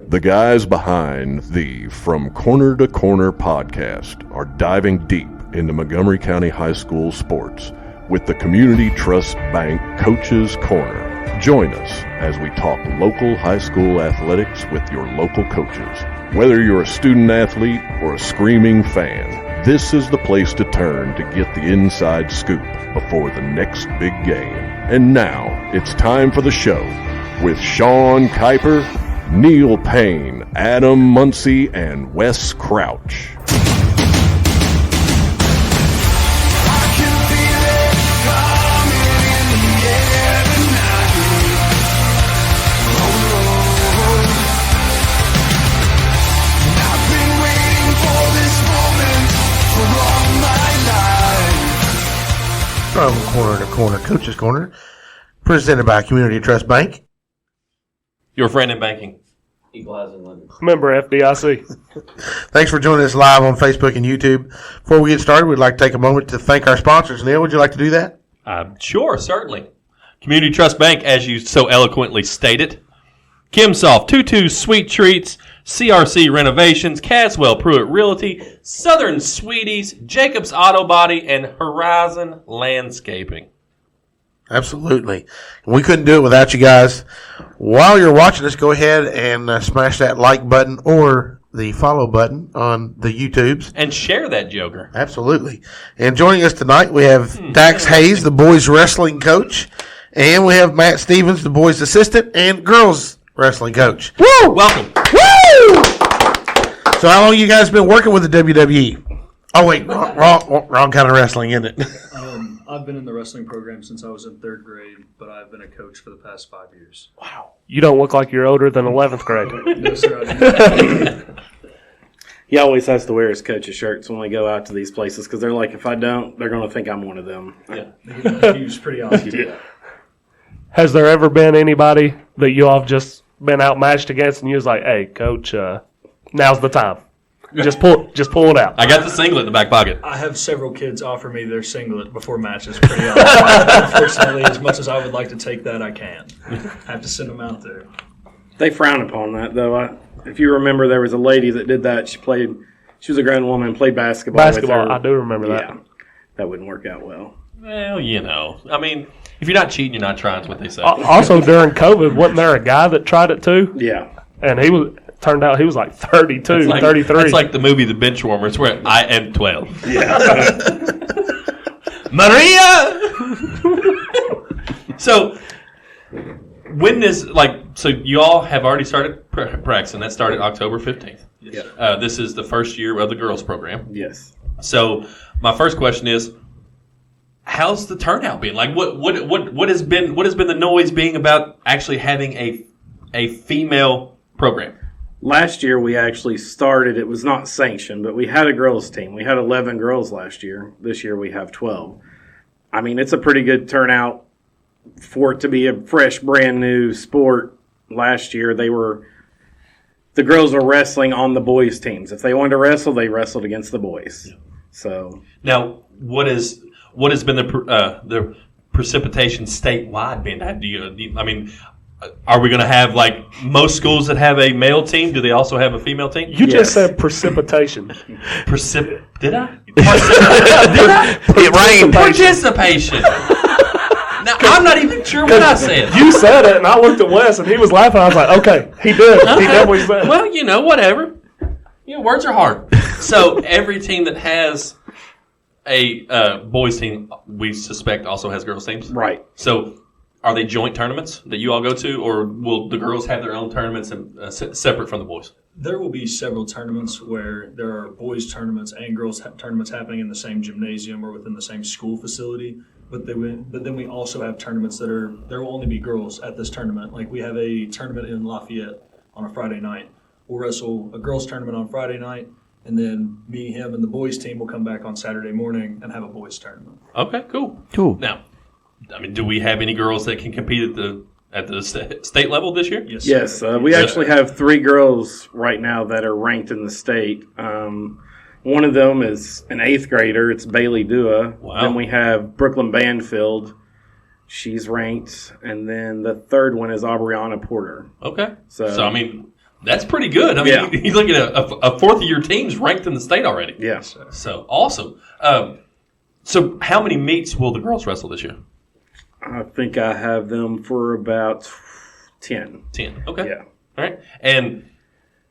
The guys behind the From Corner to Corner podcast are diving deep into Montgomery County High School sports with the Community Trust Bank Coaches Corner. Join us as we talk local high school athletics with your local coaches. Whether you're a student athlete or a screaming fan, this is the place to turn to get the inside scoop before the next big game. And now it's time for the show with Sean Kiper, Neil Payne, Adam Muncy, and Wes Crouch. From Corner to Corner, Coaches Corner, presented by Community Trust Bank. Your friend in banking. Equalizing London. Member FDIC. Thanks for joining us live on Facebook and YouTube. Before we get started, we'd like to take a moment to thank our sponsors. Neil, would you like to do that? Sure, certainly. Community Trust Bank, as you so eloquently stated. Kimsoft, Tutu Sweet Treats, CRC Renovations, Caswell Pruitt Realty, Southern Sweeties, Jacobs Auto Body, and Horizon Landscaping. Absolutely. We couldn't do it without you guys. While you're watching us, go ahead and smash that like button or the follow button on the YouTubes. And share that joker. Absolutely. And joining us tonight, we have Dax Hays, the boys wrestling coach, and we have Matt Stevens, the boys assistant and girls wrestling coach. Woo! Welcome. Woo! So how long you guys been working with the WWE? Oh, wait, wrong kind of wrestling, isn't it? I've been in the wrestling program since I was in 3rd grade, but I've been a coach for the past 5 years. Wow. You don't look like you're older than 11th grade. No, sir, I don't. He always has to wear his coach's shirts when we go out to these places because they're like, if I don't, they're going to think I'm one of them. Yeah. He was pretty awesome. Yeah. Has there ever been anybody that you all have just been outmatched against and you was like, hey, coach, now's the time. Just pull it out. I got the singlet in the back pocket. I have several kids offer me their singlet before matches pretty often. Unfortunately, as much as I would like to take that, I can't. I have to send them out there. They frown upon that, though. If you remember, there was a lady that did that. She was a grown woman, played basketball. Basketball, I do remember that. Yeah, that wouldn't work out well. Well, I mean, if you're not cheating, you're not trying, is what they say. Also, during COVID, wasn't there a guy that tried it too? Yeah. And turned out he was like 32, 33. It's like the movie The Benchwarmers where I am 12. Yeah. Maria! So, so you all have already started practicing. That started October 15th. Yes. This is the first year of the girls program. Yes. So, my first question is, how's the turnout been? Like, what has been the noise being about actually having a female program? Last year we actually started, it was not sanctioned, but we had a girls team. We had 11 girls last year. This year we have 12. I mean, it's a pretty good turnout for it to be a fresh, brand new sport. Last year the girls were wrestling on the boys' teams. If they wanted to wrestle, they wrestled against the boys. Yeah. So now, what has been the precipitation statewide been? Are we going to have, like, most schools that have a male team, do they also have a female team? You just said precipitation. Did I? Did I? It rained. Participation. Now, I'm not even sure what I said. You said it, and I looked at Wes, and he was laughing. I was like, okay, he did. He definitely said it. Well, whatever. Words are hard. So every team that has a boys team, we suspect also has girls teams? right. So are they joint tournaments that you all go to, or will the girls have their own tournaments and separate from the boys? There will be several tournaments where there are boys tournaments and girls tournaments happening in the same gymnasium or within the same school facility. But then we also have tournaments there will only be girls at this tournament. Like, we have a tournament in Lafayette on a Friday night. We'll wrestle a girls tournament on Friday night, and then me, him, and the boys team will come back on Saturday morning and have a boys tournament. Okay, cool. Now, do we have any girls that can compete at the state level this year? Yes. We actually have 3 girls right now that are ranked in the state. One of them is an 8th grader. It's Bailey Dua. Wow. Then we have Brooklyn Banfield. She's ranked. And then the third one is Aubriana Porter. Okay. So That's pretty good. I mean, Yeah. you look at a fourth of your team's ranked in the state already. Yeah. So awesome. So how many meets will the girls wrestle this year? I think I have them for about 10. 10. Okay. Yeah. All right. And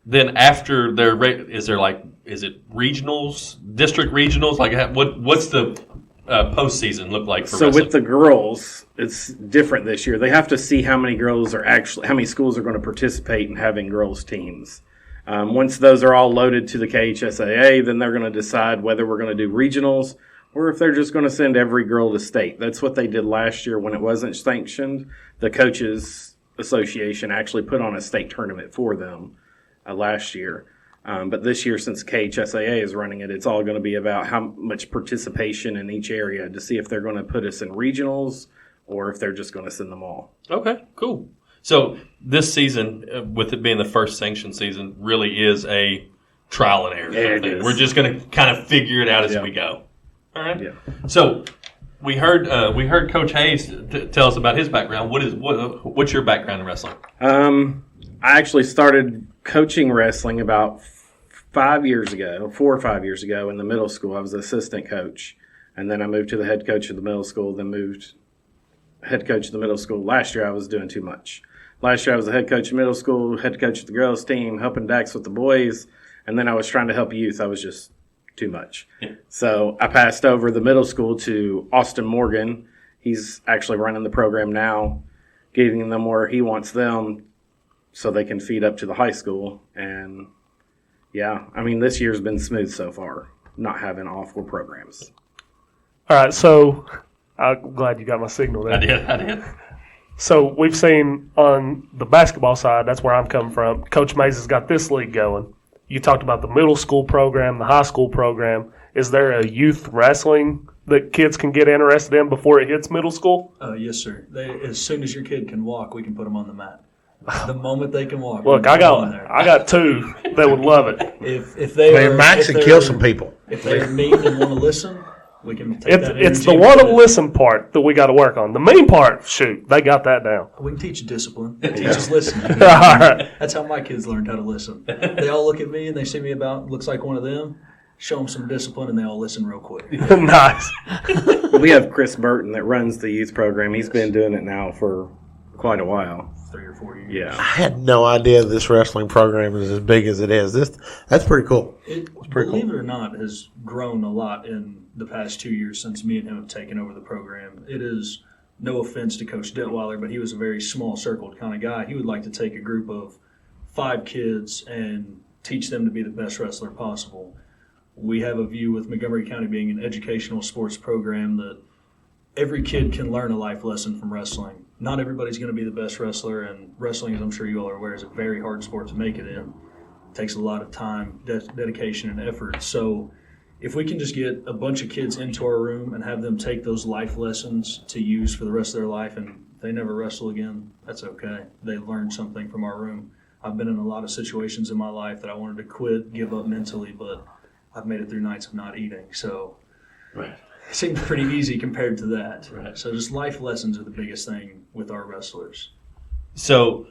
then after their is it regionals, district regionals? Like what's the postseason look like for So wrestling? with the girls, it's different this year. They have to see how many schools are going to participate in having girls teams. Once those are all loaded to the KHSAA, then they're going to decide whether we're going to do regionals or if they're just going to send every girl to state. That's what they did last year when it wasn't sanctioned. The Coaches Association actually put on a state tournament for them last year. But this year, since KHSAA is running it, it's all going to be about how much participation in each area to see if they're going to put us in regionals or if they're just going to send them all. Okay, cool. So this season, with it being the first sanctioned season, really is a trial and error. Yeah, kind of it thing. is. We're just going to kind of figure it out as Yeah. we go. All right. Yeah. So we heard Coach Hays tell us about his background. What's your background in wrestling? I actually started coaching wrestling about 4 or 5 years ago in the middle school. I was the assistant coach. And then I moved to the head coach of the middle school, then moved head coach of the middle school. Last year I was doing too much. Last year I was the head coach of middle school, head coach of the girls team, helping Dax with the boys. And then I was trying to help youth. I was just too much. Yeah. So I passed over the middle school to Austin Morgan. He's actually running the program now, getting them where he wants them so they can feed up to the high school. And, yeah, I mean, this year's been smooth so far, not having all 4 programs. All right, so I'm glad you got my signal there. I did. So we've seen on the basketball side, that's where I'm coming from. Coach Mays has got this league going. You talked about the middle school program, the high school program. Is there a youth wrestling that kids can get interested in before it hits middle school? Yes, sir. As soon as your kid can walk, we can put them on the mat. The moment they can walk. Look, we I can put 'em on there. got 2 that would love it. If they Man, are, Max if can they're- kill some people. If they're mean and want to listen, we can take that It's energy the and want put to it- listen part that we got to work on. The main part, shoot, they got that down. We can teach discipline. We can teach us listening. All right. That's how my kids learned how to listen. They all look at me and they see me looks like one of them. Show them some discipline and they all listen real quick. Nice. We have Chris Burton that runs the youth program. He's been doing it now for quite a while. 3 or 4 years. Yeah. I had no idea this wrestling program is as big as it is. That's pretty cool. Believe it or not, has grown a lot in the past 2 years since me and him have taken over the program. It is, no offense to Coach Detweiler, but he was a very small-circled kind of guy. He would like to take a group of 5 kids and teach them to be the best wrestler possible. We have a view with Montgomery County being an educational sports program that every kid can learn a life lesson from wrestling. Not everybody's going to be the best wrestler, and wrestling, as I'm sure you all are aware, is a very hard sport to make it in. It takes a lot of time, dedication, and effort. So if we can just get a bunch of kids into our room and have them take those life lessons to use for the rest of their life, and they never wrestle again, that's okay. They learned something from our room. I've been in a lot of situations in my life that I wanted to quit, give up mentally, but I've made it through nights of not eating. So Right. it seems pretty easy compared to that. Right. So just life lessons are the biggest thing with our wrestlers. So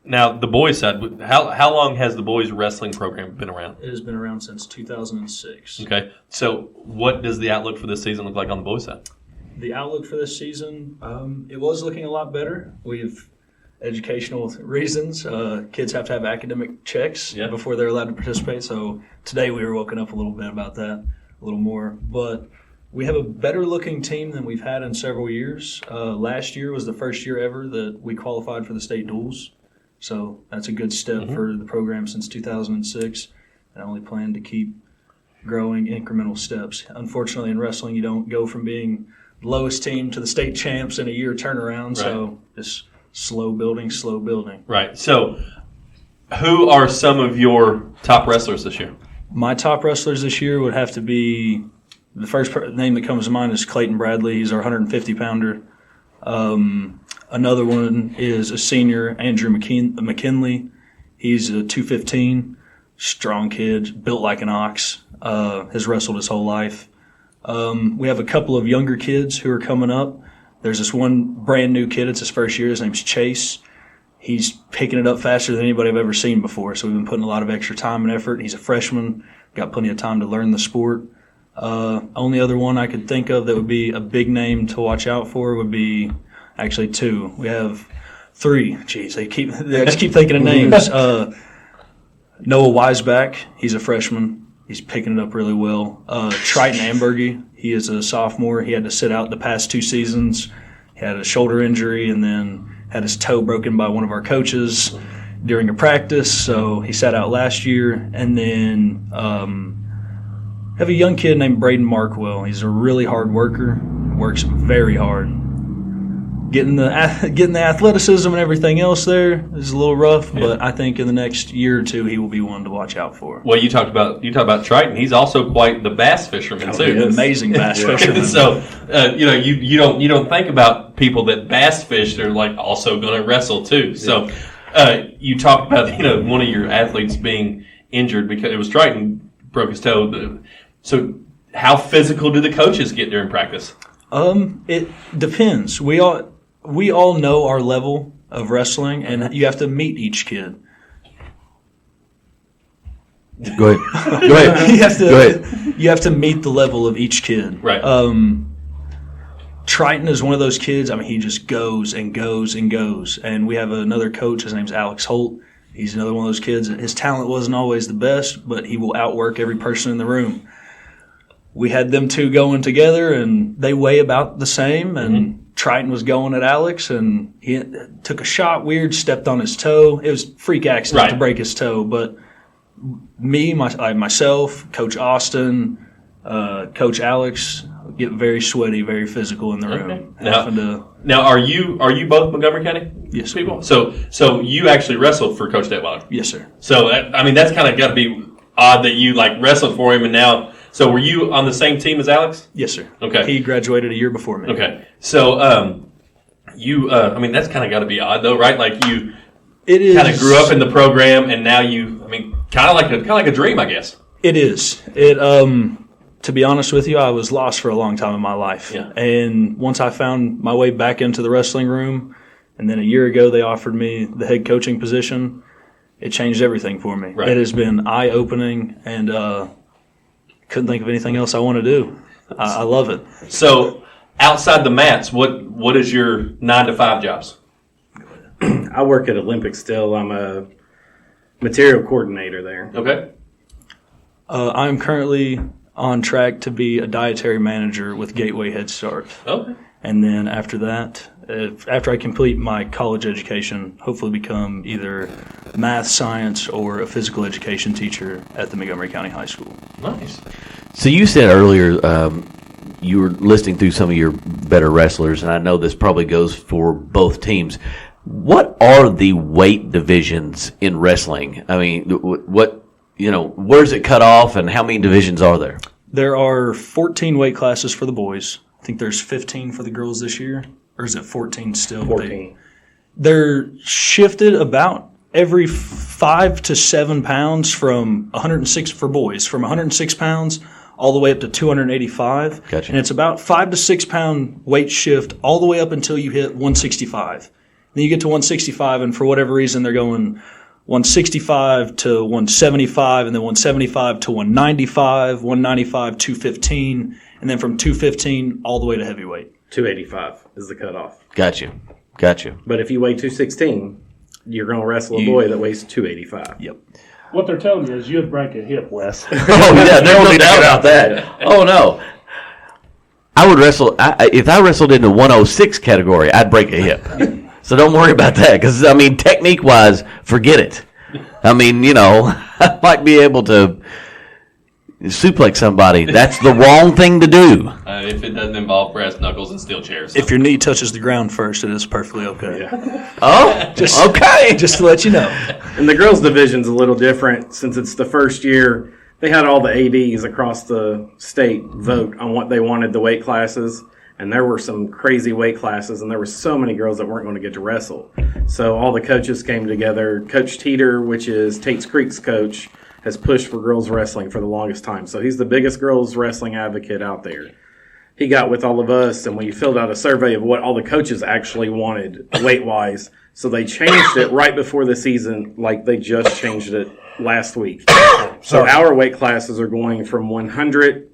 now the boys side, how long has the boys wrestling program been around? It has been around since 2006. Okay. So what does the outlook for this season look like on the boys side? The outlook for this season, it was looking a lot better. We've educational reasons. Kids have to have academic checks before they're allowed to participate. So today we were woken up a little bit about that, a little more. But we have a better looking team than we've had in several years. Last year was the first year ever that we qualified for the state duels. So that's a good step for the program since 2006. And I only plan to keep growing incremental steps. Unfortunately, in wrestling, you don't go from being the lowest team to the state champs in a year turnaround. So just slow building. Right. So who are some of your top wrestlers this year? My top wrestlers this year would have to be, the first name that comes to mind is Clayton Bradley. He's our 150-pounder. Another one is a senior, Andrew McKinley. He's a 215, strong kid, built like an ox, has wrestled his whole life. We have a couple of younger kids who are coming up. There's this one brand new kid. It's his first year. His name's Chase. He's picking it up faster than anybody I've ever seen before. So we've been putting a lot of extra time and effort. He's a freshman, got plenty of time to learn the sport. Only other one I could think of that would be a big name to watch out for would be actually two. We have three. Jeez, I just keep thinking of names. Noah Weisbach, he's a freshman. He's picking it up really well. Triton Ambergy, he is a sophomore. He had to sit out the past 2 seasons. He had a shoulder injury and then had his toe broken by one of our coaches during a practice, so he sat out last year. And then have a young kid named Braden Markwell. He's a really hard worker, works very hard. Getting the athleticism and everything else there is a little rough, but I think in the next year or two he will be one to watch out for. Well, you talk about Triton. He's also quite the bass fisherman too. An amazing bass fisherman. So you don't think about people that bass fish. They're like also going to wrestle too. So you talked about one of your athletes being injured because it was Triton broke his toe. So how physical do the coaches get during practice? It depends. We all know our level of wrestling, and you have to meet each kid. Go ahead. You have to meet the level of each kid. Right. Triton is one of those kids. I mean, he just goes and goes and goes. And we have another coach. His name's Alex Holt. He's another one of those kids. His talent wasn't always the best, but he will outwork every person in the room. We had them two going together, and they weigh about the same. And Triton was going at Alex, and he took a shot weird, stepped on his toe. It was a freak accident to break his toe. But me, myself, Coach Austin, Coach Alex get very sweaty, very physical in the room. Now, are you both Montgomery County Yes, people? So you actually wrestled for Coach Detweiler? Yes, sir. So that's kind of got to be odd that you wrestled for him, and now. So were you on the same team as Alex? Yes, sir. Okay. He graduated a year before me. Okay. So that's kind of got to be odd though, right? Like it is kind of grew up in the program, and now kind of like a dream, I guess. It is. To be honest with you, I was lost for a long time in my life. Yeah. And once I found my way back into the wrestling room, and then a year ago they offered me the head coaching position, it changed everything for me. Right. It has been eye-opening, and couldn't think of anything else I want to do. I love it. So outside the mats, what is your 9 to 5 jobs? I work at Olympic still. I'm a material coordinator there. Okay. I'm currently on track to be a dietary manager with Gateway Head Start. Okay. And then after that, after I complete my college education, hopefully become either math, science, or a physical education teacher at the Montgomery County High School. Nice. So you said earlier you were listing through some of your better wrestlers, and I know this probably goes for both teams. What are the weight divisions in wrestling? I mean, where's it cut off, and how many divisions are there? There are 14 weight classes for the boys. I think there's 15 for the girls this year. Or is it 14 still? 14. They're shifted about every 5 to 7 pounds from 106 for boys, from 106 pounds all the way up to 285. Gotcha. And it's about 5 to 6 pound weight shift all the way up until you hit 165. Then you get to 165, and for whatever reason, they're going 165 to 175, and then 175 to 195, 195, 215, and then from 215 all the way to heavyweight. 285 is the cutoff. Got you. But if you weigh 216, you're going to wrestle a boy that weighs 285. Yep. What they're telling you is you'd break a hip, Wes. Oh, yeah, there's no doubt about that. Oh, no. I would wrestle, if I wrestled in the 106 category, I'd break a hip. So don't worry about that, because, technique-wise, forget it. I might be able to suplex somebody. That's the wrong thing to do. If it doesn't involve brass knuckles and steel chairs. If your knee touches the ground first, it is perfectly okay. Yeah. Oh, okay. Just to let you know. And the girls' division's a little different since it's the first year. They had all the ADs across the state vote on what they wanted the weight classes. And there were some crazy weight classes, and there were so many girls that weren't going to get to wrestle. So all the coaches came together. Coach Teeter, which is Tate's Creek's coach, has pushed for girls wrestling for the longest time. So he's the biggest girls wrestling advocate out there. he got with all of us, and we filled out a survey of what all the coaches actually wanted weight-wise. So they changed it right before the season, like they just changed it last week. So our weight classes are going from 100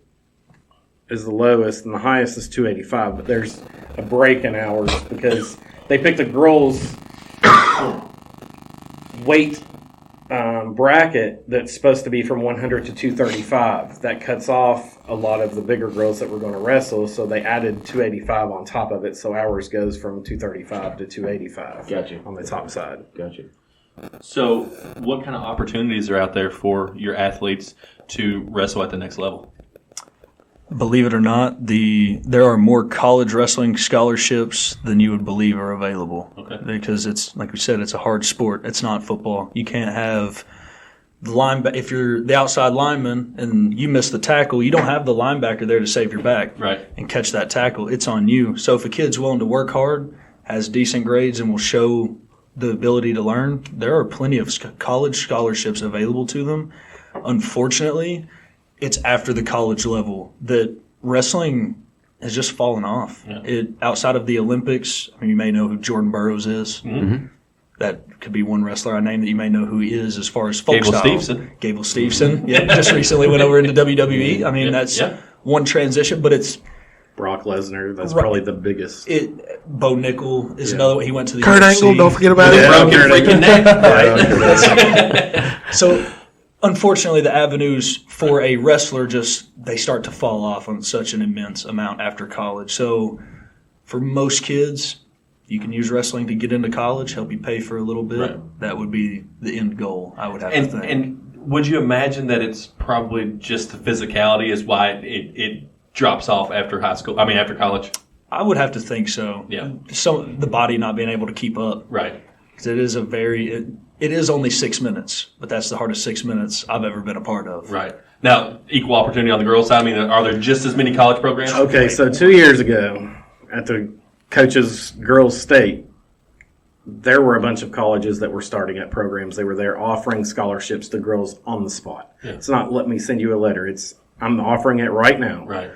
is the lowest, and the highest is 285. But there's a break in hours because they picked the girls' weight bracket that's supposed to be from 100 to 235. That cuts off a lot of the bigger girls that were going to wrestle, so they added 285 on top of it, so ours goes from 235 to 285. Gotcha. On the top side. Gotcha. So, what kind of opportunities are out there for your athletes to wrestle at the next level? Believe it or not, there are more college wrestling scholarships than you would believe are available. Okay. Because it's, like we said, it's a hard sport. It's not football. You can't have the if you're the outside lineman and you miss the tackle, you don't have the linebacker there to save your back and catch that tackle. It's on you. So if a kid's willing to work hard, has decent grades, and will show the ability to learn, there are plenty of college scholarships available to them. Unfortunately, it's after the college level that wrestling has just fallen off. Yeah. Outside of the Olympics, I mean, you may know who Jordan Burroughs is. Mm-hmm. That could be one wrestler I named that you may know who he is as far as folk style. Gable Steveson. Yeah, just recently went over into WWE. I mean, that's one transition, but it's Brock Lesnar. That's probably the biggest. Bo Nickel is another one. He went to the Kurt UFC. Angle, don't forget about it. Broken freaking neck. Right. So, unfortunately, the avenues for a wrestler they start to fall off on such an immense amount after college. So for most kids, you can use wrestling to get into college, help you pay for a little bit. Right. That would be the end goal, I would have to think. And would you imagine that it's probably just the physicality is why it drops off after after college? I would have to think so. Yeah. So the body not being able to keep up. Right. Because it is it is only 6 minutes, but that's the hardest 6 minutes I've ever been a part of. Right. Now, equal opportunity on the girls' side. I mean, are there just as many college programs? Okay, so 2 years ago at the coaches' girls' state, there were a bunch of colleges that were starting up programs. They were there offering scholarships to girls on the spot. Yeah. It's not let me send you a letter. It's I'm offering it right now. Right.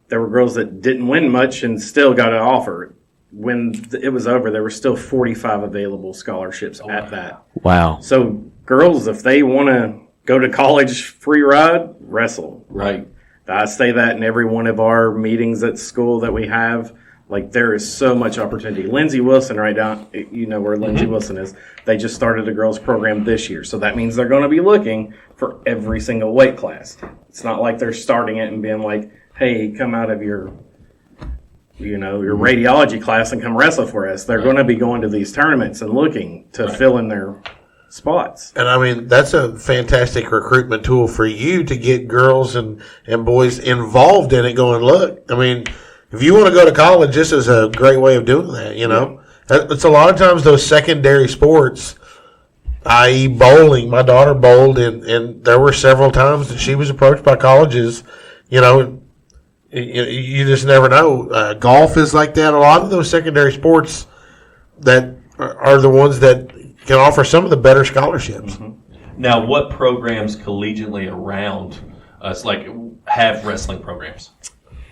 There were girls that didn't win much and still got an offer. When it was over, there were still 45 available scholarships at that. Wow. So girls, if they want to go to college free ride, wrestle. Right. I say that in every one of our meetings at school that we have. Like, there is so much opportunity. Lindsey Wilson right now, you know where Lindsey Wilson is. They just started a girls program this year. So that means they're going to be looking for every single weight class. It's not like they're starting it and being like, hey, come out of your radiology class and come wrestle for us. They're going to be going to these tournaments and looking to fill in their spots. And I mean, that's a fantastic recruitment tool for you to get girls and boys involved in it going, look, I mean, if you want to go to college, this is a great way of doing that, you know. It's a lot of times those secondary sports, i.e. bowling. My daughter bowled, and there were several times that she was approached by colleges, you know. You just never know. Golf is like that. A lot of those secondary sports that are the ones that can offer some of the better scholarships. Mm-hmm. Now, what programs collegiately around us have wrestling programs?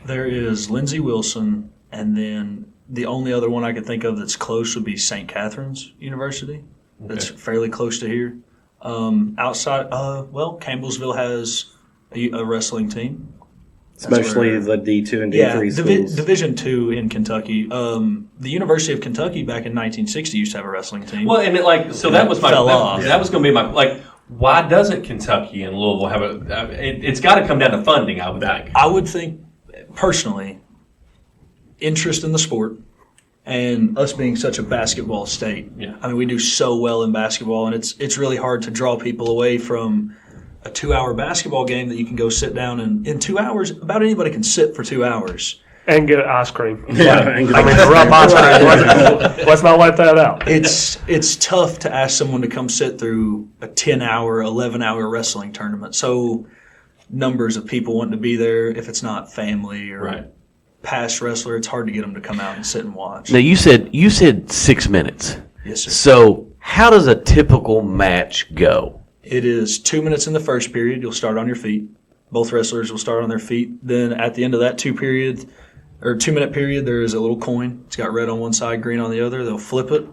There is Lindsey Wilson, and then the only other one I could think of that's close would be St. Catherine's University. That's fairly close to here. Outside, Campbellsville has a wrestling team. Especially the D2 and D3 schools. Division II in Kentucky. The University of Kentucky back in 1960 used to have a wrestling team. Well, and that was going to be my why doesn't Kentucky and Louisville have it's got to come down to funding, I would think. I would think, personally, interest in the sport and us being such a basketball state. Yeah. I mean, we do so well in basketball, and it's really hard to draw people away from a 2-hour basketball game that you can go sit down and in 2 hours, about anybody can sit for 2 hours. And get ice cream. Yeah, rough ice cream. Let's not let that out. It's tough to ask someone to come sit through a 10-hour, 11-hour wrestling tournament. So numbers of people wanting to be there, if it's not family or past wrestler, it's hard to get them to come out and sit and watch. Now, you said 6 minutes. Yes, sir. So how does a typical match go? It is 2 minutes in the first period. You'll start on your feet. Both wrestlers will start on their feet. Then at the end of that 2 periods, or 2-minute period, there is a little coin. It's got red on one side, green on the other. They'll flip it.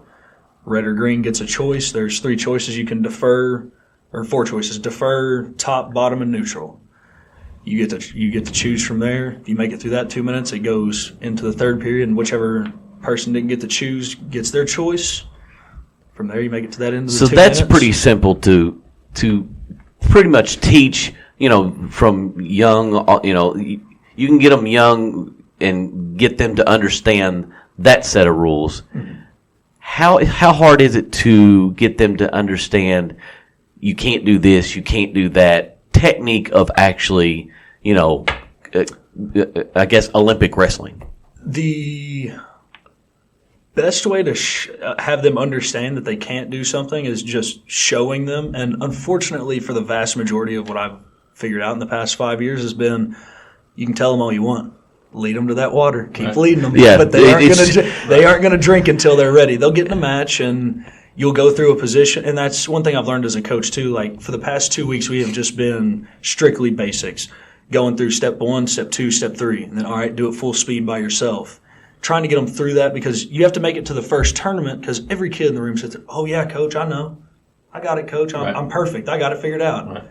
Red or green gets a choice. There's 3 choices you can defer, or 4 choices: defer, top, bottom, and neutral. You get to choose from there. If you make it through that 2 minutes, it goes into the third period, and whichever person didn't get to choose gets their choice. From there, you make it to that end of the 2 minutes. So that's pretty simple to pretty much teach. From young. You can get them young and get them to understand that set of rules. Mm-hmm. How hard is it to get them to understand you can't do this, you can't do that? Technique of actually, I guess Olympic wrestling. The best way to have them understand that they can't do something is just showing them. And unfortunately, for the vast majority of what I've figured out in the past 5 years has been, you can tell them all you want. Lead them to that water. Keep leading them. Yeah, but they aren't going to drink until they're ready. They'll get in a match and you'll go through a position. And that's one thing I've learned as a coach too. Like for the past 2 weeks, we have just been strictly basics, going through step 1, step 2, step 3. And then, all right, do it full speed by yourself. Trying to get them through that because you have to make it to the first tournament because every kid in the room says, oh, yeah, coach, I know. I got it, coach. I'm perfect. I got it figured out. Right.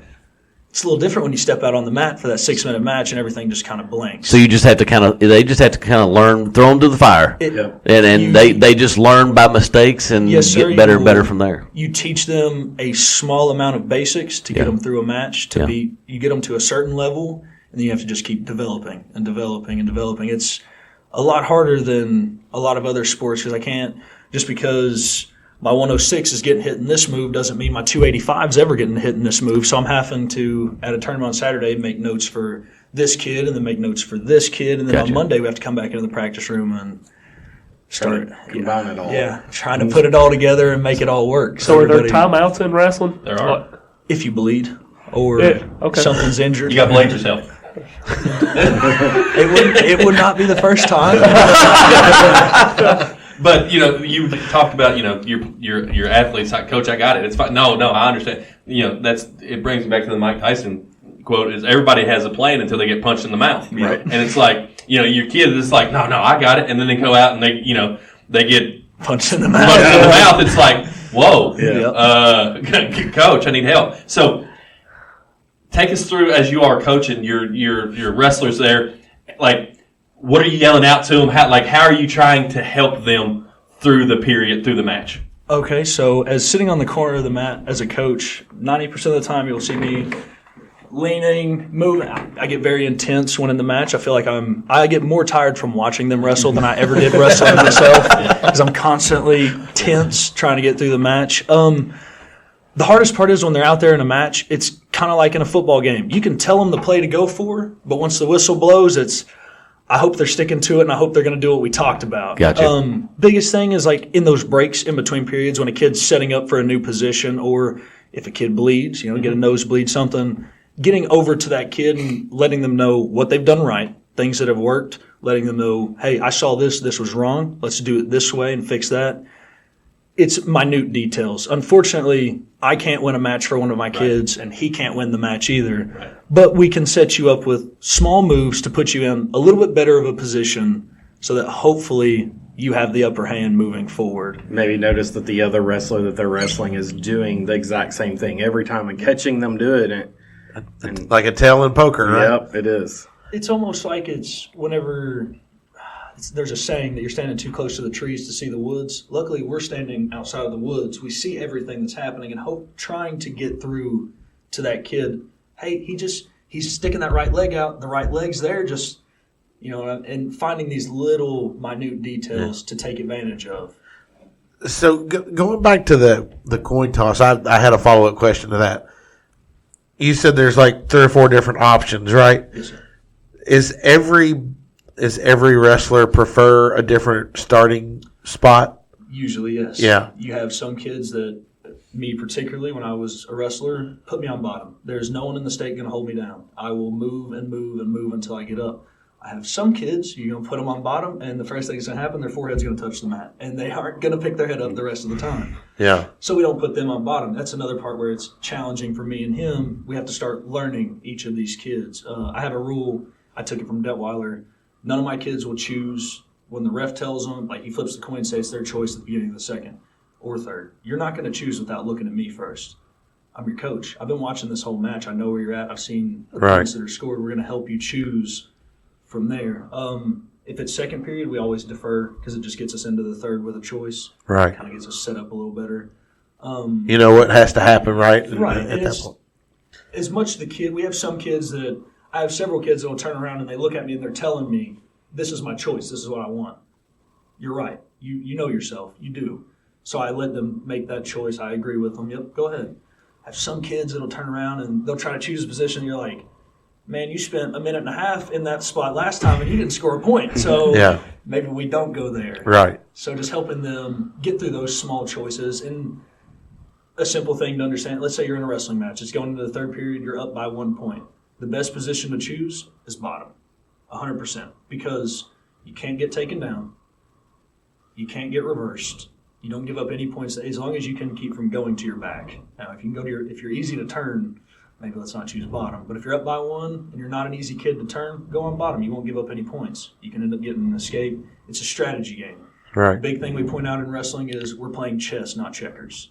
It's a little different when you step out on the mat for that 6-minute match and everything just kind of blanks. So you just have to they just have to learn, throw them to the fire. They just learn by mistakes and get better and better from there. You teach them a small amount of basics to get them through a match. You get them to a certain level, and then you have to just keep developing and developing and developing. It's a lot harder than a lot of other sports because I can't, just because my 106 is getting hit in this move doesn't mean my 285 is ever getting hit in this move. So I'm having to, at a tournament on Saturday, make notes for this kid and then make notes for this kid. And then on Monday, we have to come back into the practice room and start combine it all. Yeah, trying to put it all together and make it all work. So are there timeouts in wrestling? There are. If you bleed or something's injured. You got to blame yourself. It would not be the first time. But you talked about your athletes. Like, Coach, I got it. It's fine. No, I understand. It brings me back to the Mike Tyson quote: "Is everybody has a plan until they get punched in the mouth." Right. And it's like your kid is like, no, I got it, and then they go out and they get punched in the mouth. It's like, whoa, Coach, I need help. So take us through as you are coaching your wrestlers there, like. What are you yelling out to them? How are you trying to help them through the match? Okay, so as sitting on the corner of the mat as a coach, 90% of the time you'll see me leaning, moving. I get very intense when in the match. I feel like I get more tired from watching them wrestle than I ever did wrestling myself because I'm constantly tense trying to get through the match. The hardest part is when they're out there in a match, it's kind of like in a football game. You can tell them the play to go for, but once the whistle blows, it's I hope they're sticking to it, and I hope they're going to do what we talked about. Gotcha. Biggest thing is like in those breaks in between periods when a kid's setting up for a new position, or if a kid bleeds, get a nosebleed, something, getting over to that kid and letting them know what they've done right, things that have worked, letting them know, hey, I saw this was wrong. Let's do it this way and fix that. It's minute details. Unfortunately, I can't win a match for one of my kids, and he can't win the match either. Right. But we can set you up with small moves to put you in a little bit better of a position so that hopefully you have the upper hand moving forward. Maybe notice that the other wrestler that they're wrestling is doing the exact same thing every time and catching them doing it. And like a tail in poker, right? Yep, it is. It's almost like it's whenever there's a saying that you're standing too close to the trees to see the woods. Luckily, we're standing outside of the woods. We see everything that's happening and trying to get through to that kid. Hey, he's sticking that right leg out. The right leg's there, just, and finding these little minute details to take advantage of. So going back to the coin toss, I had a follow-up question to that. You said there's like 3 or 4 different options, right? Yes, sir. Is every wrestler prefer a different starting spot? Usually, yes. Yeah. You have some kids that, me particularly, when I was a wrestler, put me on bottom. There's no one in the state going to hold me down. I will move and move and move until I get up. I have some kids, you're going to put them on bottom, and the first thing that's going to happen, their forehead's going to touch the mat, and they aren't going to pick their head up the rest of the time. Yeah. So we don't put them on bottom. That's another part where it's challenging for me and him. We have to start learning each of these kids. I have a rule. I took it from Detweiler. None of my kids will choose when the ref tells them, like he flips the coin and says it's their choice at the beginning of the second or third. You're not going to choose without looking at me first. I'm your coach. I've been watching this whole match. I know where you're at. I've seen the points that are scored. We're going to help you choose from there. If it's second period, we always defer because it just gets us into the third with a choice. Right. Kind of gets us set up a little better. You know what has to happen, right? Right. At that point. As much the kid, we have some kids that, I have several kids that will turn around and they look at me and they're telling me, this is my choice. This is what I want. You're right. You know yourself. You do. So I let them make that choice. I agree with them. Yep, go ahead. I have some kids that'll turn around and they'll try to choose a position. You're like, man, you spent a minute and a half in that spot last time and you didn't score a point. So maybe we don't go there. Right. So just helping them get through those small choices. And a simple thing to understand, let's say you're in a wrestling match. It's going into the third period. You're up by 1 point. The best position to choose is bottom, 100%, because you can't get taken down. You can't get reversed. You don't give up any points as long as you can keep from going to your back. Now, if you can go to if you're easy to turn, maybe let's not choose bottom. But if you're up by 1 and you're not an easy kid to turn, go on bottom. You won't give up any points. You can end up getting an escape. It's a strategy game. Right. The big thing we point out in wrestling is we're playing chess, not checkers.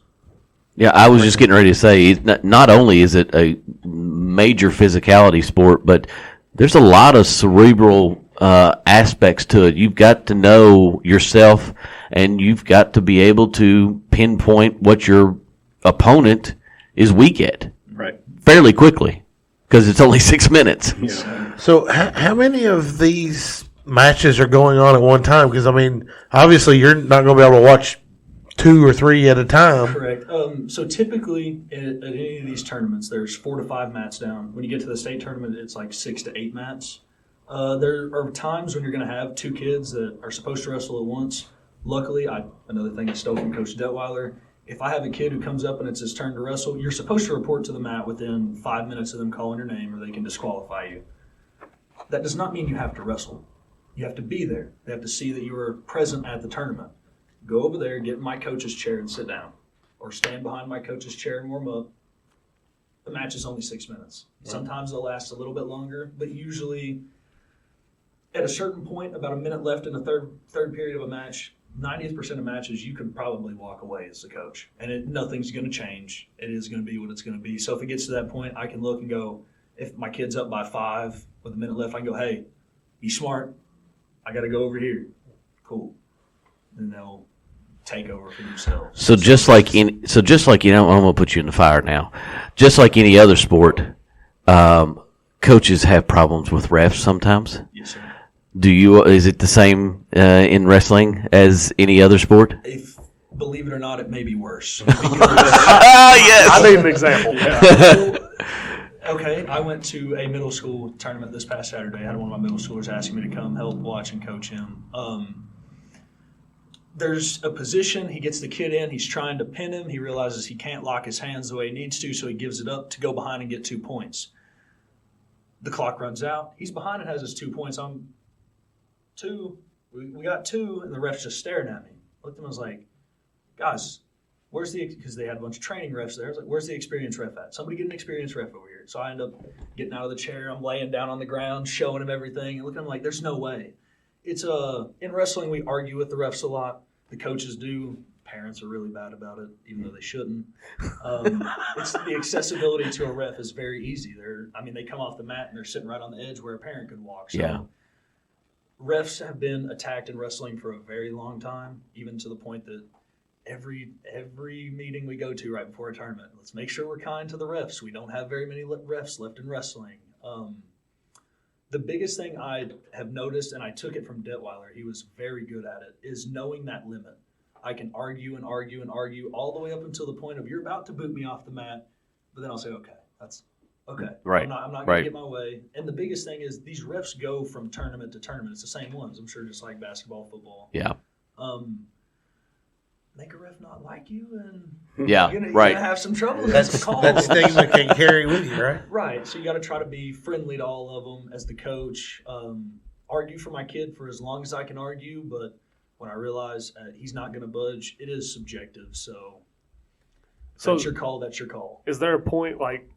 Yeah, I was just getting ready to say, not only is it a major physicality sport, but there's a lot of cerebral aspects to it. You've got to know yourself, and you've got to be able to pinpoint what your opponent is weak at fairly quickly, because it's only 6 minutes. So how many of these matches are going on at one time? Because, I mean, obviously you're not going to be able to watch 2 or 3 at a time. Correct. So typically at any of these tournaments, there's 4 to 5 mats down. When you get to the state tournament, it's like 6 to 8 mats. There are times when you're going to have 2 kids that are supposed to wrestle at once. Luckily, another thing I stole from Coach Detweiler, if I have a kid who comes up and it's his turn to wrestle, you're supposed to report to the mat within 5 minutes of them calling your name or they can disqualify you. That does not mean you have to wrestle. You have to be there. They have to see that you are present at the tournament. Go over there, get in my coach's chair and sit down. Or stand behind my coach's chair and warm up. The match is only 6 minutes. Sometimes they'll last a little bit longer, but usually at a certain point, about a minute left in the third period of a match, 90% of matches, you can probably walk away as the coach. And nothing's going to change. It is going to be what it's going to be. So if it gets to that point, I can look and go, if my kid's up by 5 with a minute left, I can go, hey, be smart. I got to go over here. Cool. And they'll take over for themselves. So just like I'm gonna put you in the fire now. Just like any other sport, coaches have problems with refs sometimes. Yes, sir. Is it the same in wrestling as any other sport? Believe it or not, it may be worse. Yes. I need an example. Okay, I went to a middle school tournament this past Saturday. I had one of my middle schoolers asking me to come help watch and coach him. There's a position, he gets the kid in, he's trying to pin him, he realizes he can't lock his hands the way he needs to, so he gives it up to go behind and get 2 points. The clock runs out, he's behind and has his 2 points. I'm 2, we got 2, and the ref's just staring at me. I looked at him and was like, guys, because they had a bunch of training refs there, I was like, where's the experienced ref at? Somebody get an experienced ref over here. So I end up getting out of the chair, I'm laying down on the ground, showing him everything, and looking at him like, there's no way. It's in wrestling, we argue with the refs a lot. The coaches do. Parents are really bad about it, even though they shouldn't. It's the accessibility to a ref is very easy. They come off the mat and they're sitting right on the edge where a parent could walk. So refs have been attacked in wrestling for a very long time, even to the point that every meeting we go to right before a tournament, let's make sure we're kind to the refs. We don't have very many refs left in wrestling. The biggest thing I have noticed, and I took it from Detweiler, he was very good at it, is knowing that limit. I can argue and argue and argue all the way up until the point of you're about to boot me off the mat, but then I'll say, okay, that's okay. Right. I'm not going to get my way. And the biggest thing is these refs go from tournament to tournament. It's the same ones, I'm sure, just like basketball, football. Yeah. Make a ref not like you, and you're gonna have some trouble. That stigma can carry with you, right? Right. So you got to try to be friendly to all of them as the coach. Argue for my kid for as long as I can argue, but when I realize he's not going to budge, it is subjective. So that's your call. That's your call. Is there a point like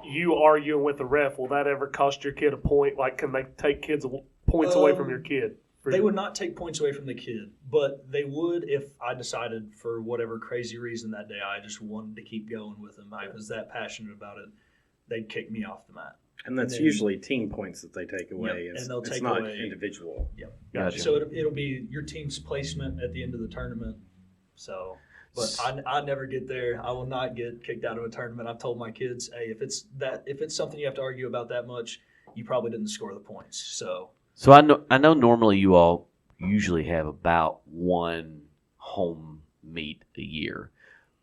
you arguing with the ref? Will that ever cost your kid a point? Like, can they take kids points away from your kid? They would not take points away from the kid, but they would if I decided for whatever crazy reason that day I just wanted to keep going with them. I was that passionate about it. They'd kick me off the mat. And that's usually team points that they take away. Yep, and they'll it's take not away individual. Yep. Gotcha. So it'll be your team's placement at the end of the tournament. So, but I never get there. I will not get kicked out of a tournament. I've told my kids, hey, if it's something you have to argue about that much, you probably didn't score the points. So I know normally you all usually have about one home meet a year.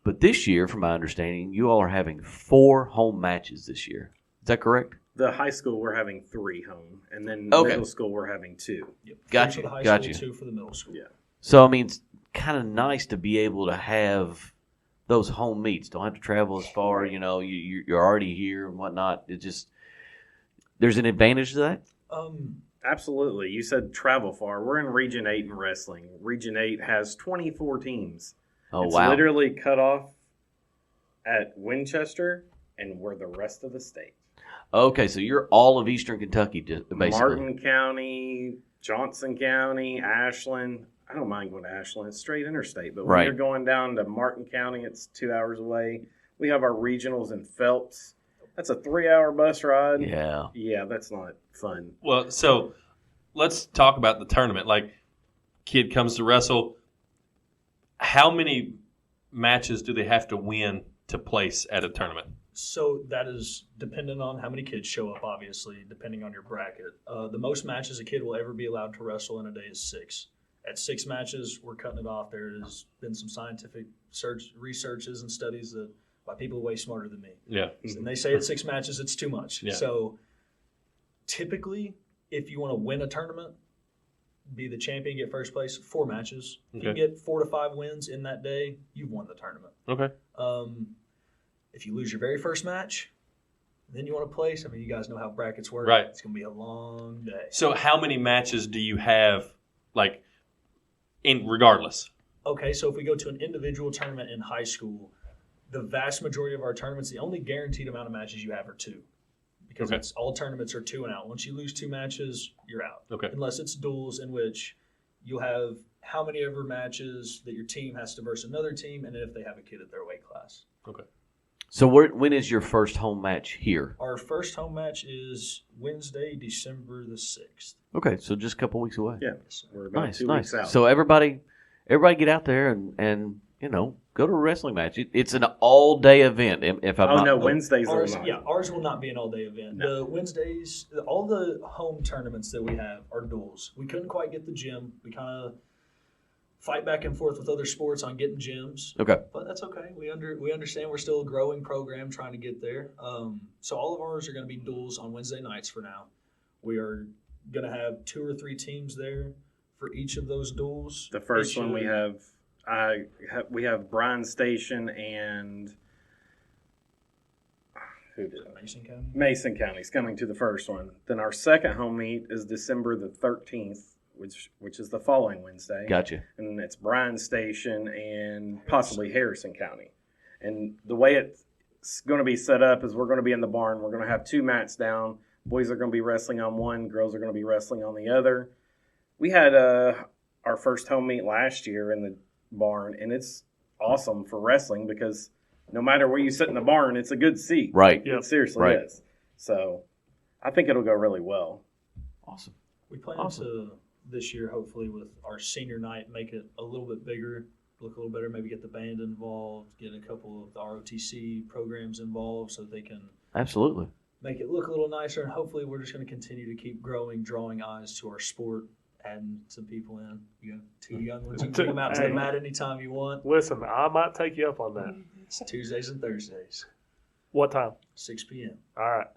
But this year, from my understanding, you all are having 4 home matches this year. Is that correct? The high school, we're having 3 home. And then middle school, we're having 2. yep. Got 3 you, for the high got school, you. 2 for the middle school. Yeah. So, I mean, it's kind of nice to be able to have those home meets. Don't have to travel as far, you're already here and whatnot. It just, there's an advantage to that? Absolutely. You said travel far. We're in Region 8 in wrestling. Region 8 has 24 teams. Oh, it's wow. literally cut off at Winchester, and we're the rest of the state. Okay, so you're all of Eastern Kentucky, basically. Martin County, Johnson County, Ashland. I don't mind going to Ashland. It's straight interstate. But when Right. you're going down to Martin County, it's 2 hours away. We have our regionals in Phelps. That's a 3-hour bus ride. Yeah. Yeah, that's not fun. Well, so let's talk about the tournament. Like, kid comes to wrestle. How many matches do they have to win to place at a tournament? So that is dependent on how many kids show up, obviously, depending on your bracket. The most matches a kid will ever be allowed to wrestle in a day is 6. At 6 matches, we're cutting it off. There has been some scientific researches and studies that by people way smarter than me. Yeah. And they say at 6 matches, it's too much. Yeah. So typically, if you want to win a tournament, be the champion, get first place, 4 matches. If you Okay. get 4 to 5 wins in that day, you've won the tournament. Okay. If you lose your very first match, then you want to place. I mean, you guys know how brackets work. Right. It's going to be a long day. So how many matches do you have, like, in regardless? Okay, so if we go to an individual tournament in high school, the vast majority of our tournaments, the only guaranteed amount of matches you have are 2. Because Okay. it's all tournaments are 2 and out. Once you lose 2 matches, you're out. Okay. Unless it's duels in which you'll have how many ever matches that your team has to verse another team, and if they have a kid at their weight class. Okay. So when is your first home match here? Our first home match is Wednesday, December the 6th. Okay, so just a couple weeks away. Yeah, we're about Nice, 2 nice. weeks out. So everybody get out there and go to a wrestling match. It's an all-day event. If I'm not. Wednesdays are Ours, not. yeah, ours will not be an all-day event. No. The Wednesdays, all the home tournaments that we have are duels. We couldn't quite get the gym. We kind of fight back and forth with other sports on getting gyms, Okay. but that's okay. We understand we're still a growing program trying to get there. So all of ours are going to be duels on Wednesday nights for now. We are going to have 2 or 3 teams there for each of those duels. The first one we have Bryan Station and Mason County. Mason County's coming to the first one. Then our second home meet is December the 13th, which is the following Wednesday. Gotcha. And it's Bryan Station and possibly Harrison County. And the way it's going to be set up is we're going to be in the barn. We're going to have 2 mats down. Boys are going to be wrestling on one. Girls are going to be wrestling on the other. We had our first home meet last year in the barn, and it's awesome for wrestling because no matter where you sit in the barn, it's a good seat. Right. It seriously Right. is. So I think it'll go really well. Awesome. We plan Awesome. to this year, hopefully, with our senior night, make it a little bit bigger, look a little better, maybe get the band involved, get a couple of the ROTC programs involved so they can Absolutely. make it look a little nicer. And hopefully we're just going to continue to keep growing, drawing eyes to our sport, adding some people in. You have 2 young ones. You can bring them out to the mat anytime you want. Listen, I might take you up on that. It's Tuesdays and Thursdays, What time? 6 p.m. All right.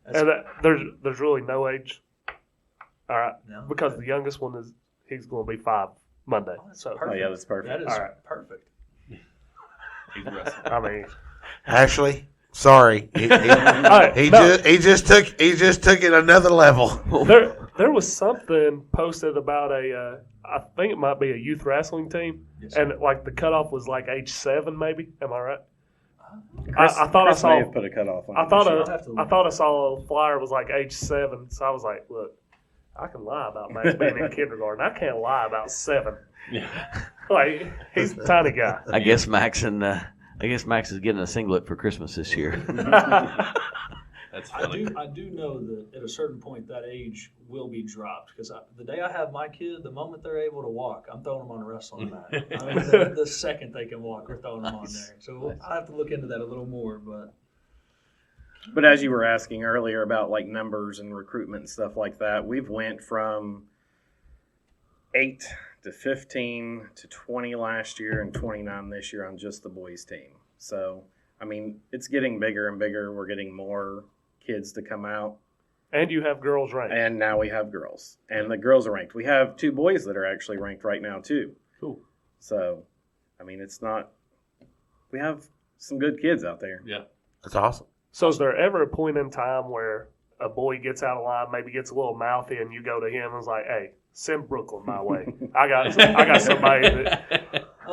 That's And there's really no age. All right. No. Because the youngest one he's going to be 5 Monday. Oh, that's So perfect. Oh, yeah, that's perfect. That is All right. perfect. I mean, Ashley, sorry, he right, no. just took it another level. there was something posted about I think it might be a youth wrestling team, Yes, and like the cutoff was like age 7, maybe. Am I right? I thought I Chris saw. may have put a cutoff on I it thought this year. I'll have to look. I thought I saw a flyer was like age 7, so I was like, look, I can lie about Max being in kindergarten. I can't lie about 7. Yeah. Like, he's a tiny guy. I guess Max is getting a singlet for Christmas this year. That's funny. I do know that at a certain point that age will be dropped because the day I have my kid, the moment they're able to walk, I'm throwing them on a wrestling mat. I mean, the second they can walk, we're throwing them on there. So I have to look into that a little more. But as you were asking earlier about like numbers and recruitment and stuff like that, we've went from 8 to 15 to 20 last year and 29 this year on just the boys team. So, I mean, it's getting bigger and bigger. We're getting more kids to come out. And you have girls ranked. And now we have girls. And the girls are ranked. We have 2 boys that are actually ranked right now, too. Cool. So, I mean, it's not – we have some good kids out there. Yeah. That's awesome. So is there ever a point in time where a boy gets out of line, maybe gets a little mouthy, and you go to him and is like, hey, send Brooklyn my way. I got somebody that –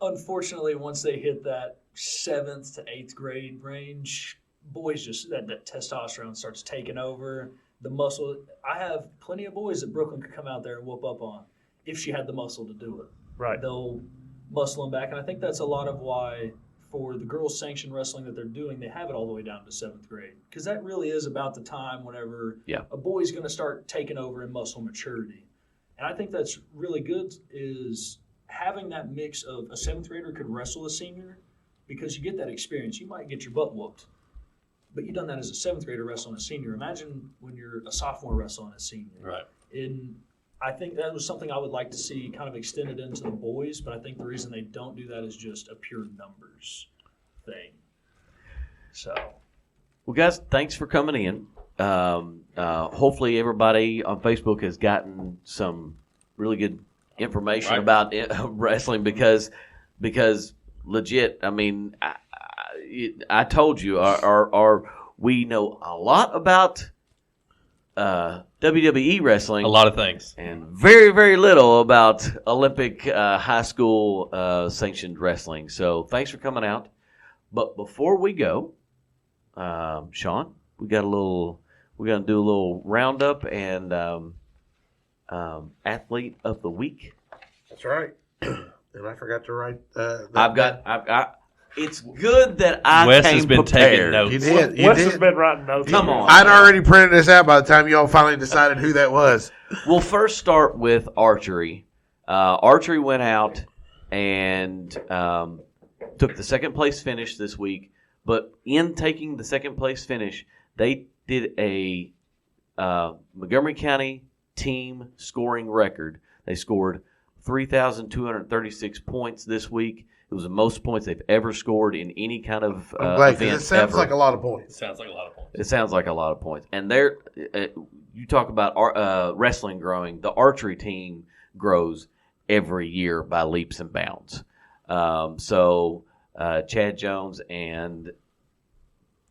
Unfortunately, once they hit that 7th to 8th grade range, boys just that testosterone starts taking over. The muscle. I have plenty of boys that Brooklyn could come out there and whoop up on if she had the muscle to do it. Right. They'll muscle them back, and I think that's a lot of why for the girls' sanctioned wrestling that they're doing, they have it all the way down to 7th grade because that really is about the time whenever a boy's going to start taking over in muscle maturity, and I think that's really good is having that mix of a 7th grader could wrestle a senior because you get that experience. You might get your butt whooped, but you've done that as a 7th grader wrestling a senior. Imagine when you're a sophomore wrestling a senior. Right. And I think that was something I would like to see kind of extended into the boys, but I think the reason they don't do that is just a pure numbers thing. So. Well, guys, thanks for coming in. Hopefully everybody on Facebook has gotten some really good information about wrestling because legit, I mean, I told you, we know a lot about WWE wrestling. A lot of things. And very, very little about Olympic high school sanctioned wrestling. So thanks for coming out. But before we go, Sean, we're going to do a little roundup and athlete of the week. That's right. And I forgot to write. It's good that I Wes came has been prepared. taking notes. You did. Wes has been writing notes. Come on. I'd already printed this out by the time you all finally decided who that was. We'll first start with archery. Archery went out and took the second place finish this week. But in taking the second place finish, they did a Montgomery County team scoring record. They scored 3,236 points this week. It was the most points they've ever scored in any kind of I'm glad, 'cause event it sounds ever. like a lot of points. Sounds like a lot of points. It sounds like a lot of points. And you talk about wrestling growing. The archery team grows every year by leaps and bounds. So Chad Jones and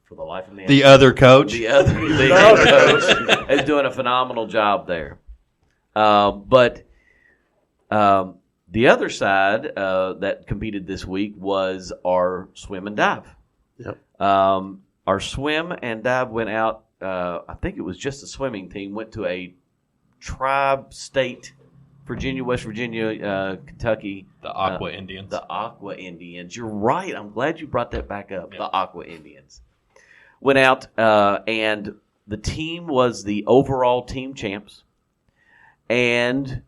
for the life of me, The other coach. the head coach is doing a phenomenal job there. But the other side that competed this week was our swim and dive. Yep. Our swim and dive went out. I think it was just the swimming team went to a tri-state, Virginia, West Virginia, Kentucky. The Aqua Indians. The Aqua Indians. You're right. I'm glad you brought that back up. Yeah. The Aqua Indians went out, and the team was the overall team champs. And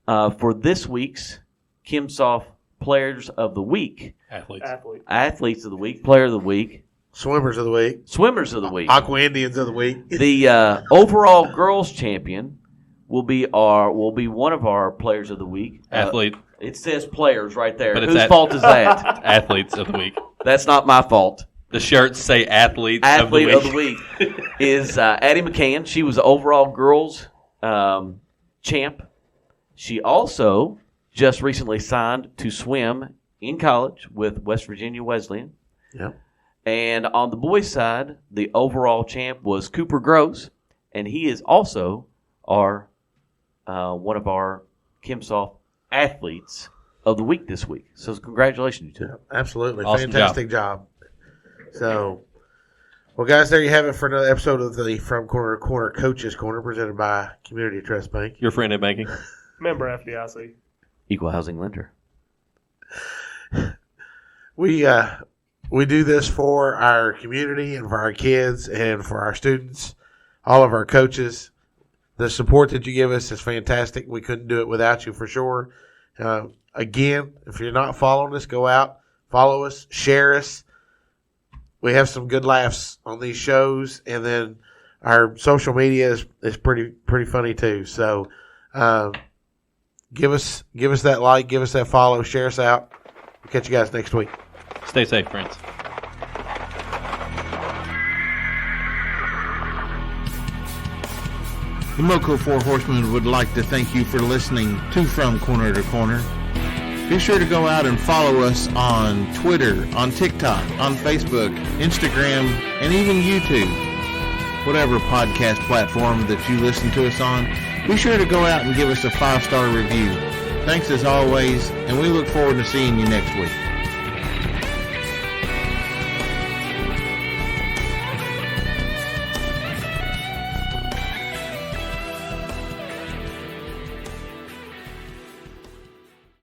for this week's KimSoft Players of the Week, Athletes of the Week, Player of the Week, Swimmers of the Week, Swimmers of the Week, Aqua Indians of the Week. The overall girls champion will be one of our Players of the Week. Athlete. It says players right there. But Whose fault is that? Athletes of the Week. That's not my fault. The shirts say Athlete of the Week is Addie McCann. She was the overall girls champ. She also just recently signed to swim in college with West Virginia Wesleyan. Yep. And on the boys' side, the overall champ was Cooper Gross, and he is also our one of our KimSoft athletes of the week this week. So congratulations to you. Absolutely. Awesome Fantastic job. So Well, guys, there you have it for another episode of the From Corner to Corner Coaches Corner, presented by Community Trust Bank. Your friend at banking. Member FDIC. Equal housing lender. We do this for our community and for our kids and for our students, all of our coaches. The support that you give us is fantastic. We couldn't do it without you for sure. Again, if you're not following us, go out, follow us, share us. We have some good laughs on these shows, and then our social media is pretty funny too. So give us that like, give us that follow, share us out. We'll catch you guys next week. Stay safe, friends. The MOCO Four Horsemen would like to thank you for listening to From Corner to Corner. Be sure to go out and follow us on Twitter, on TikTok, on Facebook, Instagram, and even YouTube. Whatever podcast platform that you listen to us on, be sure to go out and give us a 5-star review. Thanks as always, and we look forward to seeing you next week.